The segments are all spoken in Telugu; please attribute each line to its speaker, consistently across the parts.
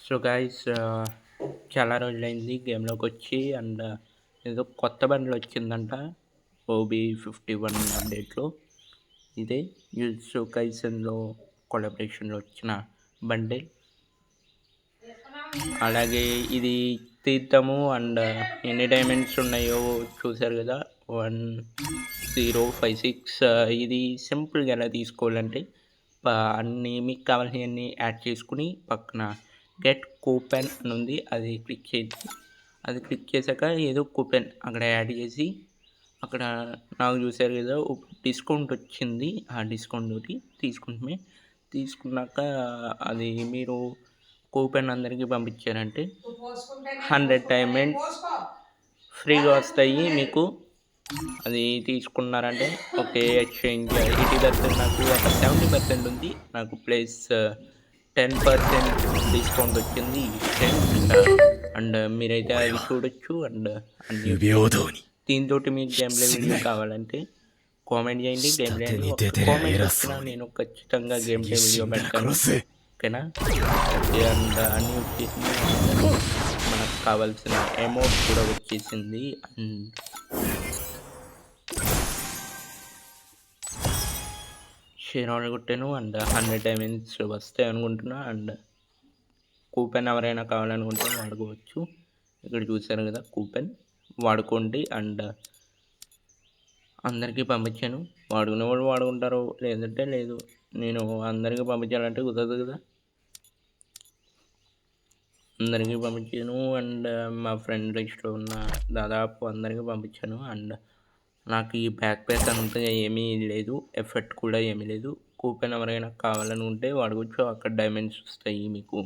Speaker 1: సో గైస్ చాలా రోజులైంది గేమ్‌లోకొచ్చి ఏదో కొత్త బండిల్ వచ్చిందంట. ఓబీ 51 అప్డేట్‌లో. ఇదే జుజుత్సు కైసెన్‌లో కొలాబరేషన్‌లో వచ్చిన బండిల్. అలాగే ఇది తీద్దాము ఎన్ని డైమండ్స్ ఉన్నాయో చూసారు కదా! 1056 ఇది సింపుల్‌గా ఎలా తీసుకోవాలంటే అన్నీ మీకు కావాల్సినవన్నీ యాడ్ చేసుకొని పక్కన గెట్ కూపన్ అని ఉంది. అది క్లిక్ చేయండి. అది క్లిక్ చేశాక ఏదో కూపన్ అక్కడ యాడ్ చేసి అక్కడ నాకు చూసారు కదా! డిస్కౌంట్ వచ్చింది. ఆ డిస్కౌంట్ తోటి తీసుకుంటమే. తీసుకున్నాక అది మీరు కూపన్ అందరికీ పంపించారంటే 100 డైమండ్స్ ఫ్రీగా వస్తాయి మీకు. అది తీసుకున్నారంటే ఓకే. ఎక్స్చేంజ్ 80% నాకు ఒక 70% ఉంది. నాకు ప్లస్ 10% డిస్కౌంట్ వచ్చింది. మీరైతే అది
Speaker 2: 俺は
Speaker 1: చూడొచ్చు అన్నీ
Speaker 2: 不
Speaker 1: వచ్చాయి.
Speaker 2: 平等に
Speaker 1: దీనితోటి మీకు
Speaker 2: ひ
Speaker 1: గేమ్
Speaker 2: つ
Speaker 1: ప్లే
Speaker 2: すぎ
Speaker 1: వీడియో
Speaker 2: ない。
Speaker 1: కావాలంటే కామెంట్ చేయండి. గేమ్
Speaker 2: 下
Speaker 1: ప్లే
Speaker 2: 手
Speaker 1: అని
Speaker 2: に
Speaker 1: ఒక్క
Speaker 2: 出てりゃ
Speaker 1: కామెంట్
Speaker 2: 偉
Speaker 1: వచ్చినా
Speaker 2: そうに
Speaker 1: నేను ఖచ్చితంగా గేమ్
Speaker 2: 次
Speaker 1: ప్లే
Speaker 2: 死
Speaker 1: వీడియో
Speaker 2: んだら
Speaker 1: పెడతాను.
Speaker 2: 殺す。
Speaker 1: ఓకేనా? ఓకే. అన్నీ వచ్చేసినాయి. మనకు కావాల్సిన అమౌంట్ కూడా వచ్చేసింది. షేర్ కొట్టాను 100 డైమండ్స్ వస్తాయి అనుకుంటున్నా. కూపన్ ఎవరైనా కావాలనుకుంటే వాడుకోవచ్చు. ఇక్కడ చూసారు కదా కూపన్ వాడుకోండి. అందరికీ పంపించాను. వాడుకునే వాళ్ళు వాడుకుంటారు, లేదంటే లేదు. నేను అందరికీ పంపించాలంటే కుదరదు కదా! అందరికీ పంపించాను. మా ఫ్రెండ్ లిస్ట్‌లో ఉన్న దాదాపు అందరికీ పంపించాను. నాకు ఈ బ్యాక్ ప్యాక్ అంతా ఏమీ లేదు. ఎఫెక్ట్ కూడా ఏమీ లేదు. కూపన్ ఎవరైనా కావాలనుకుంటే వాడుకోవచ్చు. అక్కడ డైమండ్స్ వస్తాయి మీకు.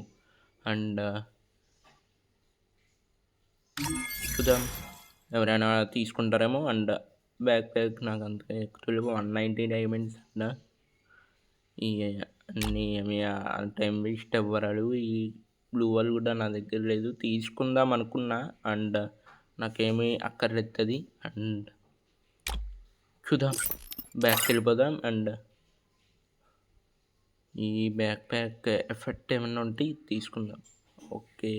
Speaker 1: అండ్ చూద్దాం ఎవరైనా తీసుకుంటారేమో. బ్యాక్ ప్యాక్ నాకు అంతగా ఎక్కువ 190 డైమండ్స్ ఈ అన్నీ టైం వేస్ట్ అవ్వరాడు. ఈ బ్లూ వాల్ కూడా నా దగ్గర లేదు. తీసుకుందాం అనుకున్నా. నాకేమీ అక్కర్లేదు. చూద్దాం బ్యాక్‌కి వెళ్ళిపోదాం. ఈ బ్యాక్ ప్యాక్ ఎఫెక్ట్ ఏమన్నా ఉంటే తీసుకుందాం. ఓకే.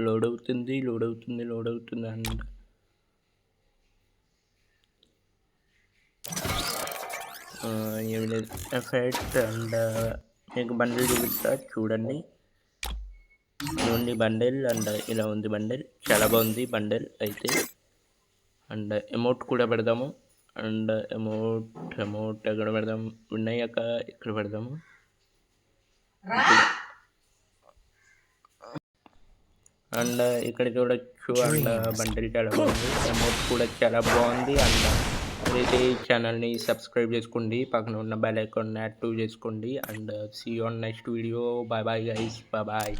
Speaker 1: లోడ్ అవుతుంది. ఏమి లేదు ఎఫెక్ట్. మీకు బండిల్ చూపిస్తా చూడండి. ఇదిగోండి బండిల్. ఇలా ఉంది బండిల్. చాలా బాగుంది బండిల్ అయితే. ఎమౌంట్ కూడా పెడదాము. ఎమౌంట్ ఎక్కడ పెడదాం? వినాయక ఇక్కడ పెడదాము. ఇక్కడ చూడొచ్చు. బండిల్ చాలా బాగుంది. అమౌంట్ కూడా చాలా బాగుంది. మీరైతే ఈ ఛానల్ని సబ్స్క్రైబ్ చేసుకోండి. పక్కన ఉన్న బెల్ ఐకాన్ యాక్టివ్ చేసుకోండి. See you on next video. Bye guys. Bye.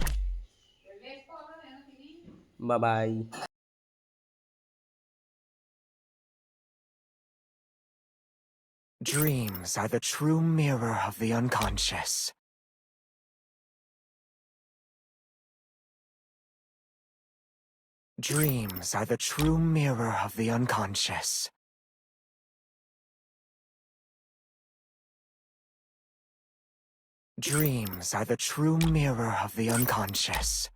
Speaker 3: Dreams are the true mirror of the unconscious. Dreams are the true mirror of the unconscious. Dreams are the true mirror of the unconscious.